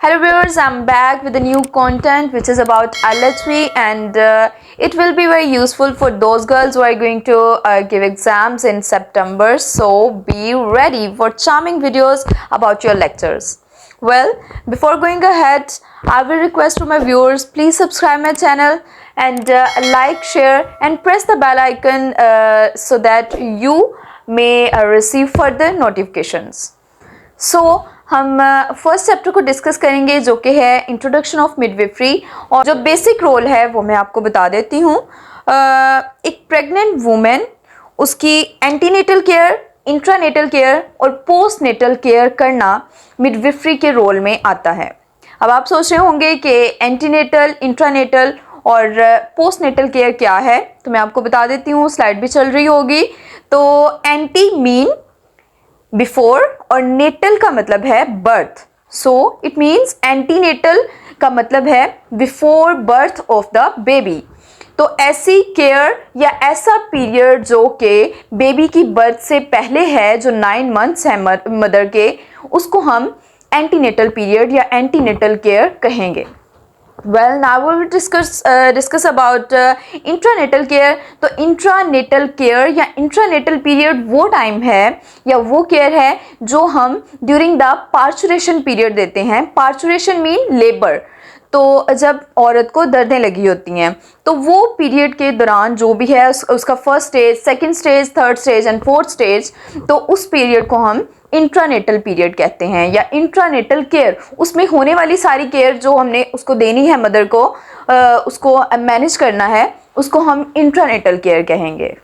Hello viewers, I'm back with a new content which is about LHV and it will be very useful for those girls who are going to give exams in September. So be ready for charming videos about your lectures. Well, before going ahead, I will request to my viewers, please subscribe my channel and like, share and press the bell icon so that you may receive further notifications. सो हम first chapter को discuss करेंगे जो कि है introduction of midwifery और जो basic role है वो मैं आपको बता देती हूँ। एक प्रेग्नेंट वुमेन उसकी एंटीनेटल केयर, इंट्रानेटल केयर और पोस्टनेटल केयर करना मिडवाइफरी के रोल में आता है। अब आप सोच रहे होंगे कि एंटीनेटल, इंट्रानेटल और पोस्टनेटल केयर क्या है, तो मैं आपको बता देती हूँ, स्लाइड भी चल रही होगी। तो एंटी मीन बिफोर और नेटल का मतलब है birth, so it means antenatal का मतलब है before birth of the baby. तो ऐसी केयर या ऐसा पीरियड जो कि बेबी की बर्थ से पहले है, जो 9 मंथ्स है मदर के, उसको हम एंटीनेटल पीरियड या एंटीनेटल केयर कहेंगे। Well, now we will discuss about intranatal care. तो इंट्रानेटल केयर या इंट्रानेटल पीरियड वो टाइम है या वो केयर है जो हम ड्यूरिंग द पार्चुरेशन पीरियड देते हैं। पार्चुरेशन मीन लेबर, तो जब औरत को दर्दें लगी होती हैं तो वो पीरियड के दौरान जो भी है उसका first stage, second stage, third stage and fourth stage, तो उस पीरियड को हम इंट्रानेटल पीरियड कहते हैं या इंट्रानेटल केयर। उसमें होने वाली सारी केयर जो हमने उसको देनी है मदर को, उसको मैनेज करना है, उसको हम इंट्रानेटल केयर कहेंगे।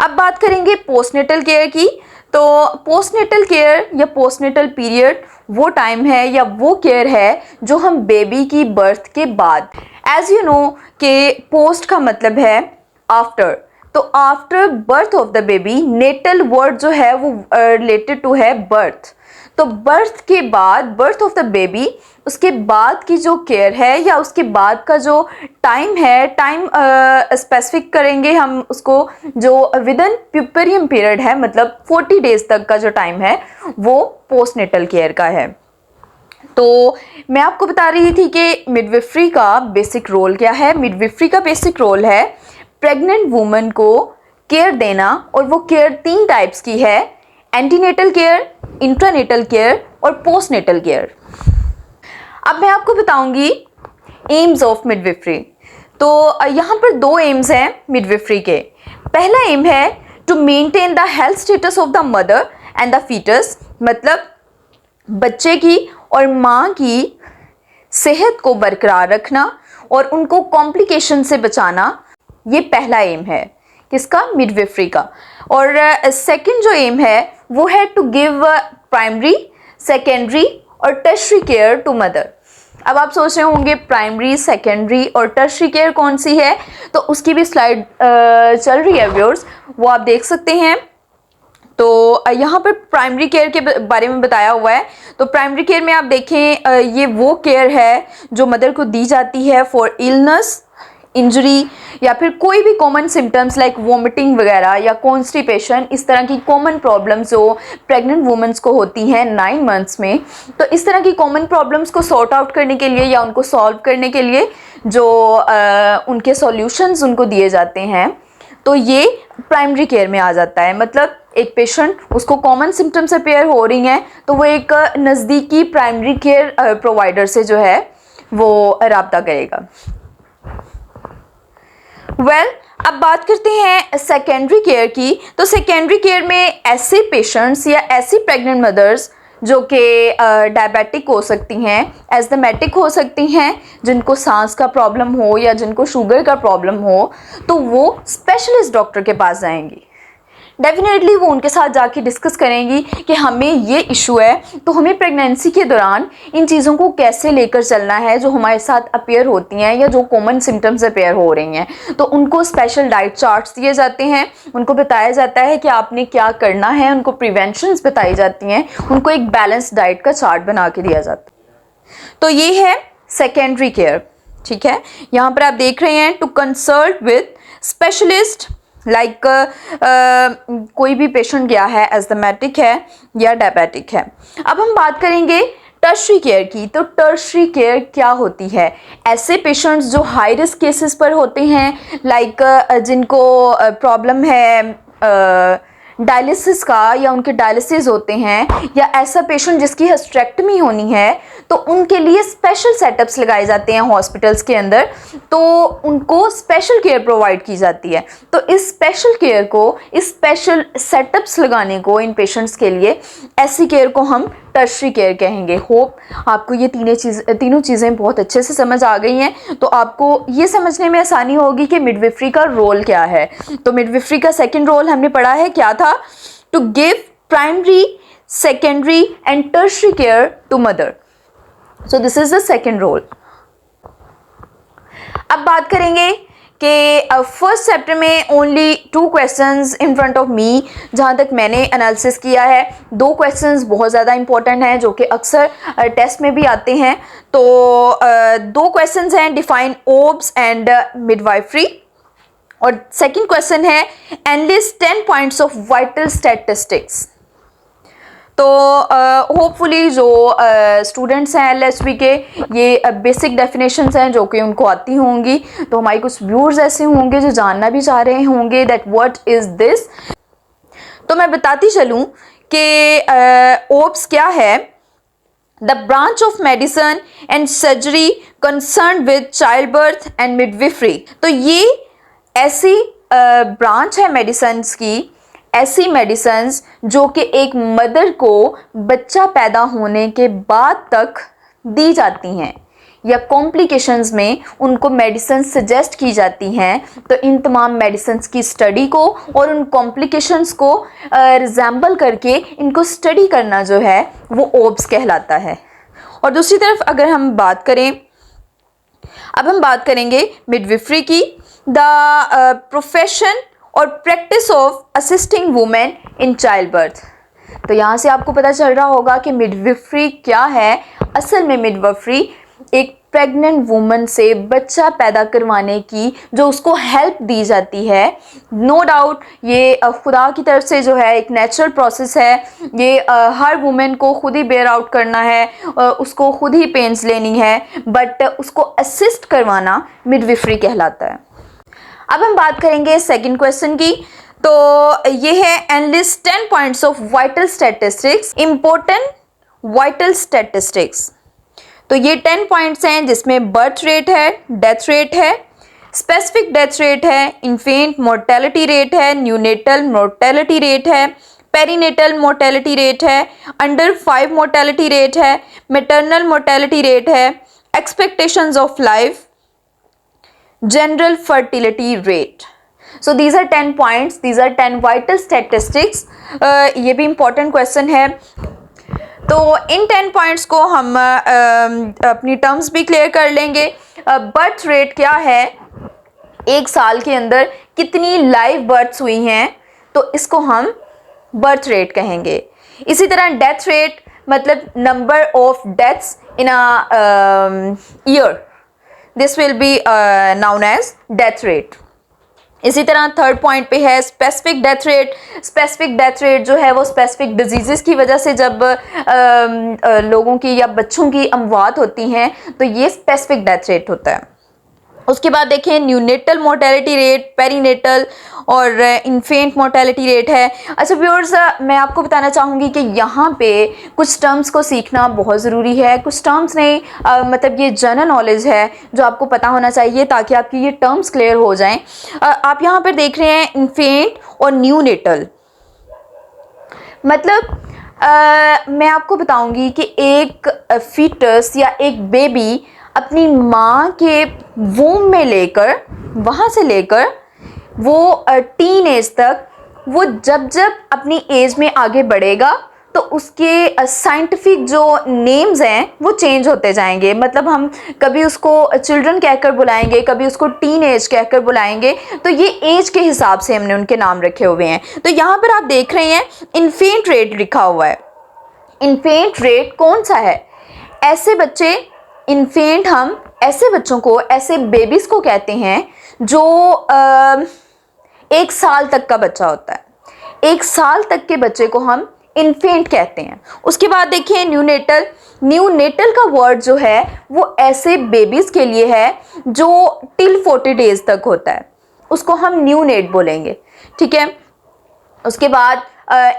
अब बात करेंगे पोस्टनेटल केयर की। तो पोस्टनेटल केयर या पोस्टनेटल पीरियड वो टाइम है या वो केयर है जो हम बेबी की बर्थ के बाद, एज यू नो कि पोस्ट का मतलब है आफ्टर, तो after birth of the baby, natal word जो है वो रिलेटेड टू है बर्थ। तो बर्थ के बाद, बर्थ ऑफ द बेबी, उसके बाद की जो केयर है या उसके बाद का जो टाइम है, टाइम स्पेसिफिक करेंगे हम उसको, जो विद इन प्यूपेरियम पीरियड है, मतलब 40 डेज तक का जो टाइम है वो पोस्टनेटल केयर का है। तो मैं आपको बता रही थी कि मिडवाइफरी का बेसिक रोल क्या है। मिडवाइफरी का बेसिक रोल है प्रेग्नेंट वुमन को केयर देना, और वो केयर 3 टाइप्स की है: एंटीनेटल केयर, इंट्रानेटल केयर और पोस्टनेटल केयर। अब मैं आपको बताऊंगी एम्स ऑफ मिडवाइफरी। तो यहाँ पर 2 एम्स हैं मिडवाइफरी के। पहला एम है to maintain the health status of the mother and the foetus, मतलब बच्चे की और माँ की सेहत को बरकरार रखना और उनको कॉम्प्लिकेशन से बचाना, ये पहला एम है किसका, मिडवाइफरी का। और सेकंड जो एम है वो है टू गिव प्राइमरी, सेकेंडरी और टर्शरी केयर टू मदर। अब आप सोच रहे होंगे प्राइमरी, सेकेंडरी और टर्शरी केयर कौन सी है, तो उसकी भी स्लाइड चल रही है व्यूअर्स, वो आप देख सकते हैं। तो यहाँ पर प्राइमरी केयर के बारे में बताया हुआ है। तो प्राइमरी केयर में आप देखें, ये वो केयर है जो मदर को दी जाती है फॉर इलनेस, इंजरी या फिर कोई भी कॉमन सिम्टम्स लाइक वोमिटिंग वगैरह या कॉन्स्टिपेशन, इस तरह की कॉमन प्रॉब्लम्स जो प्रेग्नेंट वुमेन्स को होती हैं 9 मंथ्स में। तो इस तरह की कॉमन प्रॉब्लम्स को सॉर्ट आउट करने के लिए या उनको सॉल्व करने के लिए जो उनके सॉल्यूशंस उनको दिए जाते हैं, तो ये प्राइमरी केयर में आ जाता है। मतलब एक पेशेंट, उसको कॉमन सिम्टम्स अपेयर हो रही हैं, तो वो एक नज़दीकी प्राइमरी केयर प्रोवाइडर से जो है वो रब्ता करेगा। अब बात करते हैं सेकेंडरी केयर की। तो सेकेंडरी केयर में ऐसे पेशेंट्स या ऐसी प्रेग्नेंट मदर्स जो कि डायबिटिक हो सकती हैं, एस्थमेटिक हो सकती हैं, जिनको सांस का प्रॉब्लम हो या जिनको शुगर का प्रॉब्लम हो, तो वो स्पेशलिस्ट डॉक्टर के पास जाएंगी। डेफिनेटली वो उनके साथ जाके डिस्कस करेंगी कि हमें ये इशू है, तो हमें प्रेगनेंसी के दौरान इन चीज़ों को कैसे लेकर चलना है जो हमारे साथ अपेयर होती हैं या जो कॉमन सिम्टम्स अपेयर हो रही हैं। तो उनको स्पेशल डाइट चार्ट्स दिए जाते हैं, उनको बताया जाता है कि आपने क्या करना है, उनको प्रिवेंशंस बताई जाती हैं, उनको एक बैलेंस डाइट का चार्ट बना के दिया जाता है। तो ये है सेकेंडरी केयर, ठीक है। यहाँ पर आप देख रहे हैं to consult with specialist like कोई भी पेशेंट गया है एस्थमेटिक है या डायबिटिक है। अब हम बात करेंगे टर्शरी केयर की। तो टर्शरी केयर क्या होती है? ऐसे पेशेंट्स जो हाई रिस्क केसेस पर होते हैं, लाइक जिनको प्रॉब्लम है डायलिसिस का या उनके डायलिसिस होते हैं, या ऐसा पेशेंट जिसकी हिस्टेरेक्टमी होनी है, तो उनके लिए स्पेशल सेटअप्स लगाए जाते हैं हॉस्पिटल्स के अंदर, तो उनको स्पेशल केयर प्रोवाइड की जाती है। तो इस स्पेशल केयर को, इस स्पेशल सेटअप्स लगाने को इन पेशेंट्स के लिए, ऐसी केयर को हम टर्शरी केयर कहेंगे। होप आपको ये तीनों चीज़ें बहुत अच्छे से समझ आ गई हैं, तो आपको ये समझने में आसानी होगी कि मिडविफरी का रोल क्या है। तो मिडविफरी का सेकंड रोल हमने पढ़ा है, क्या था? To give primary, secondary and tertiary care to mother. So this is the second role. अब बात करेंगे कि फर्स्ट चैप्टर में only 2 questions in front of me, जहाँ तक मैंने एनालिसिस किया है। 2 क्वेश्चंस बहुत ज़्यादा इंपॉर्टेंट हैं जो कि अक्सर टेस्ट में भी आते हैं। तो 2 क्वेश्चंस हैं, डिफाइन ओब्स एंड मिडवाइफरी, और सेकंड क्वेश्चन है enlist 10 points of vital statistics. तो होपफुली जो स्टूडेंट्स हैं एलएसबी के, ये बेसिक डेफिनेशंस हैं जो कि उनको आती होंगी। तो हमारे कुछ व्यूअर्स ऐसे होंगे जो जानना भी चाह रहे होंगे दैट व्हाट इज़ दिस। तो मैं बताती चलूँ कि ओब्स क्या है। The branch of medicine and surgery concern with child birth and midwifery. तो ये ऐसी ब्रांच है मेडिसिन्स की, ऐसी मेडिसिन्स जो कि एक मदर को बच्चा पैदा होने के बाद तक दी जाती हैं, या कॉम्प्लिकेशंस में उनको मेडिसिन सजेस्ट की जाती हैं। तो इन तमाम मेडिसिन्स की स्टडी को और उन कॉम्प्लिकेशंस को रिजेंबल करके इनको स्टडी करना जो है वो ओब्स कहलाता है। और दूसरी तरफ अगर हम बात करें, अब हम बात करेंगे मिडविफरी की। द प्रोफेशन और practice of assisting women in child birth. तो यहाँ से आपको पता चल रहा होगा कि मिडविफरी क्या है। असल में मिडविफरी एक प्रेग्नेंट वुमन से बच्चा पैदा करवाने की जो उसको हेल्प दी जाती है। नो डाउट ये खुदा की तरफ से जो है एक नेचुरल प्रोसेस है। ये हर वुमेन को खुद ही बेयर आउट करना है, उसको खुद ही पेन्स लेनी है, बट उसको असिस्ट करवाना मिडविफरी कहलाता है। अब हम बात करेंगे सेकंड क्वेश्चन की। तो ये है enlist 10 points of vital statistics, important vital statistics. तो ये 10 पॉइंट्स हैं जिसमें बर्थ रेट है, डेथ रेट है, स्पेसिफिक डेथ रेट है, इन्फेंट मोर्टेलिटी रेट है, न्यूनेटल मोर्टेलिटी रेट है, पेरीनेटल मोर्टेलिटी रेट है, अंडर 5 मोर्टेलिटी रेट है, मैटरनल मोर्टेलिटी रेट है, expectations of life, general fertility rate. So these are 10 points, these are 10 vital statistics. ये भी important question है। तो इन 10 points को हम अपनी टर्म्स भी क्लियर कर लेंगे। बर्थ रेट क्या है, एक साल के अंदर कितनी लाइव बर्थ्स हुई हैं, तो इसको हम बर्थ रेट कहेंगे। इसी तरह डेथ रेट मतलब number of deaths in a year, this will be known as death rate. इसी तरह थर्ड पॉइंट पे है specific death rate. Specific death rate जो है वो स्पेसिफिक डिजीज़ की वजह से जब लोगों की या बच्चों की अमवात होती हैं तो ये स्पेसिफिक डेथ रेट होता है। उसके बाद देखें न्यूनेटल मोर्टेलिटी रेट, पेरीनेटल और इन्फेंट मोर्टेलिटी रेट है। अच्छा व्यूअर्स, मैं आपको बताना चाहूँगी कि यहाँ पे कुछ टर्म्स को सीखना बहुत ज़रूरी है। कुछ टर्म्स नहीं, मतलब ये जनरल नॉलेज है जो आपको पता होना चाहिए ताकि आपकी ये टर्म्स क्लियर हो जाएं। आप यहाँ पर देख रहे हैं इन्फेंट और न्यूनेटल, मतलब मैं आपको बताऊँगी कि एक फीटस या एक बेबी अपनी माँ के वूम में लेकर, वहाँ से लेकर वो टीन एज तक, वो जब जब अपनी एज में आगे बढ़ेगा तो उसके साइंटिफिक जो नेम्स हैं वो चेंज होते जाएंगे। मतलब हम कभी उसको चिल्ड्रन कहकर बुलाएंगे, कभी उसको टीन एज कहकर बुलाएंगे, तो ये एज के हिसाब से हमने उनके नाम रखे हुए हैं। तो यहाँ पर आप देख रहे हैं इन्फेंट रेट लिखा हुआ है। इन्फेंट रेट कौन सा है? ऐसे बच्चे, इन्फेंट हम ऐसे बच्चों को, ऐसे बेबीज़ को कहते हैं जो 1 साल तक का बच्चा होता है। 1 साल तक के बच्चे को हम इन्फेंट कहते हैं। उसके बाद देखिए न्यूनेटल। न्यूनेटल का वर्ड जो है वो ऐसे बेबीज के लिए है जो टिल 40 डेज तक होता है, उसको हम न्यूनेट बोलेंगे, ठीक है। उसके बाद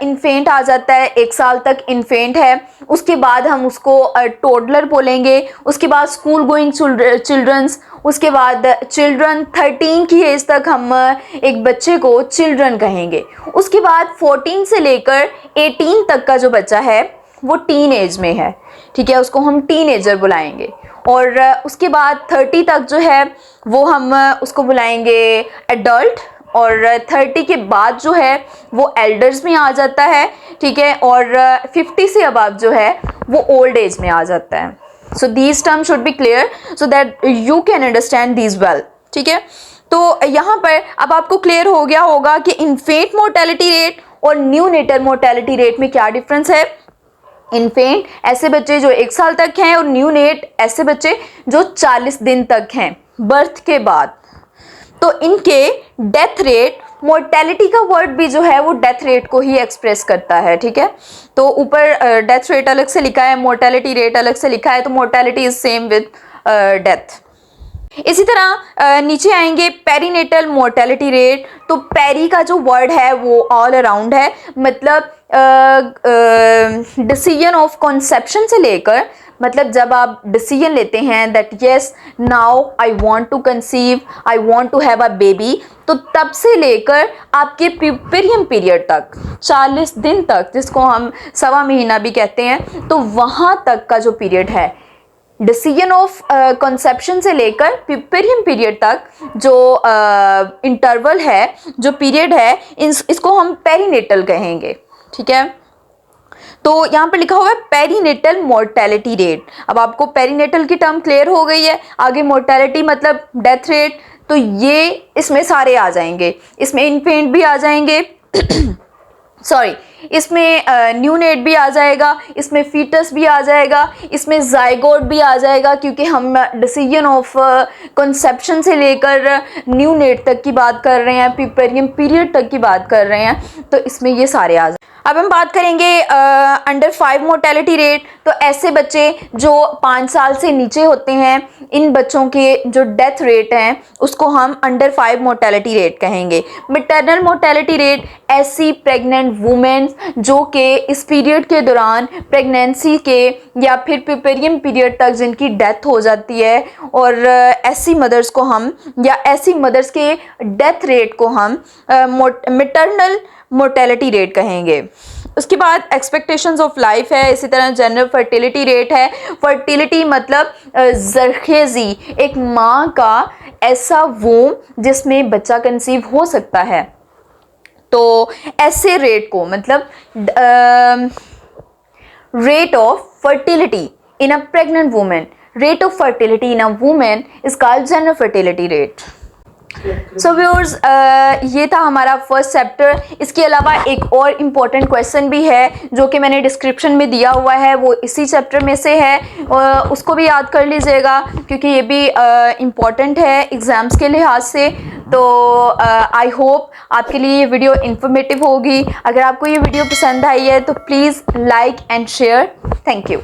इन्फेंट आ जाता है, 1 साल तक इन्फेंट है। उसके बाद हम उसको टोडलर बोलेंगे। उसके बाद स्कूल गोइंग चिल्ड्रंस। उसके बाद चिल्ड्रन 13 की एज तक हम एक बच्चे को चिल्ड्रन कहेंगे। उसके बाद 14 से लेकर 18 तक का जो बच्चा है वो टीन एज में है, ठीक है, उसको हम टीनेजर बुलाएंगे। और उसके बाद 30 तक जो है वो हम उसको बुलाएंगे एडल्ट। और 30 के बाद जो है वो एल्डर्स में आ जाता है, ठीक है। और 50 से अबव जो है वो ओल्ड एज में आ जाता है। So these term should be clear so that you can understand these well, ठीक है। तो यहाँ पर अब आपको क्लियर हो गया होगा कि इन्फेंट मोर्टेलिटी रेट और न्यूनेटल मोर्टेलिटी रेट में क्या डिफरेंस है। इन्फेंट ऐसे बच्चे जो 1 साल तक हैं और न्यूनेट ऐसे बच्चे जो 40 दिन तक हैं बर्थ के बाद। तो इनके डेथ रेट, मोर्टेलिटी का वर्ड भी जो है वो डेथ रेट को ही एक्सप्रेस करता है, ठीक है। तो ऊपर डेथ रेट अलग से लिखा है, मोर्टेलिटी रेट अलग से लिखा है, तो mortality is same with death. इसी तरह नीचे आएंगे पेरीनेटल मोर्टेलिटी रेट। तो पेरी का जो वर्ड है वो ऑल अराउंड है, मतलब डिसीजन ऑफ कॉन्सेप्शन से लेकर, मतलब जब आप डिसीजन लेते हैं that yes now I want to conceive, I want to have a baby, तो तब से लेकर आपके प्यूपेरियम पीरियड तक 40 दिन तक, जिसको हम 1.25 महीना भी कहते हैं, तो वहाँ तक का जो पीरियड है डिसीजन ऑफ कंसेप्शन से लेकर प्यूपेरियम पीरियड तक जो इंटरवल है, जो पीरियड है, इसको हम पेरीनेटल कहेंगे, ठीक है। तो यहाँ पर लिखा हुआ है पेरीनेटल मोर्टेलिटी रेट। अब आपको पेरीनेटल की टर्म क्लियर हो गई है। आगे मोर्टेलिटी मतलब डेथ रेट, तो ये इसमें सारे आ जाएंगे, इसमें इन्फेंट भी आ जाएंगे सॉरी, इसमें न्यूनेट भी आ जाएगा, इसमें फीटस भी आ जाएगा, इसमें जाइगोट भी आ जाएगा, क्योंकि हम डिसीजन ऑफ कंसेप्शन से लेकर न्यूनेट तक की बात कर रहे हैं, प्यूपेरियम पीरियड तक की बात कर रहे हैं, तो इसमें ये सारे आ जाएंगे। अब हम बात करेंगे अंडर 5 मोर्टेलिटी रेट। तो ऐसे बच्चे जो 5 साल से नीचे होते हैं, इन बच्चों के जो डेथ रेट हैं उसको हम अंडर 5 मोर्टेलिटी रेट कहेंगे। मैटरनल मोर्टेलिटी रेट ऐसी प्रेग्नेंट वुमेन जो कि इस पीरियड के दौरान प्रेगनेंसी के या फिर प्यूपेरियम पीरियड तक जिनकी डेथ हो जाती है, और ऐसी मदर्स को हम, या ऐसी मदर्स के डेथ रेट को हम मैटरनल मोर्टेलिटी रेट कहेंगे। उसके बाद एक्सपेक्टेशंस ऑफ लाइफ है, इसी तरह जनरल फर्टिलिटी रेट है। फर्टिलिटी मतलब जरखेज़ी, एक माँ का ऐसा वूम जिसमें बच्चा कंसीव हो सकता है, तो ऐसे रेट को मतलब rate of fertility in a pregnant women, rate of fertility in a women is called general fertility rate. So viewers, ये था हमारा फर्स्ट चैप्टर। इसके अलावा एक और इम्पॉर्टेंट क्वेश्चन भी है जो कि मैंने डिस्क्रिप्शन में दिया हुआ है, वो इसी चैप्टर में से है, उसको भी याद कर लीजिएगा क्योंकि ये भी इम्पॉर्टेंट है एग्ज़ाम्स के लिहाज से। तो आई होप आपके लिए ये वीडियो इन्फॉर्मेटिव होगी। अगर आपको ये वीडियो पसंद आई है तो please like and share. Thank you.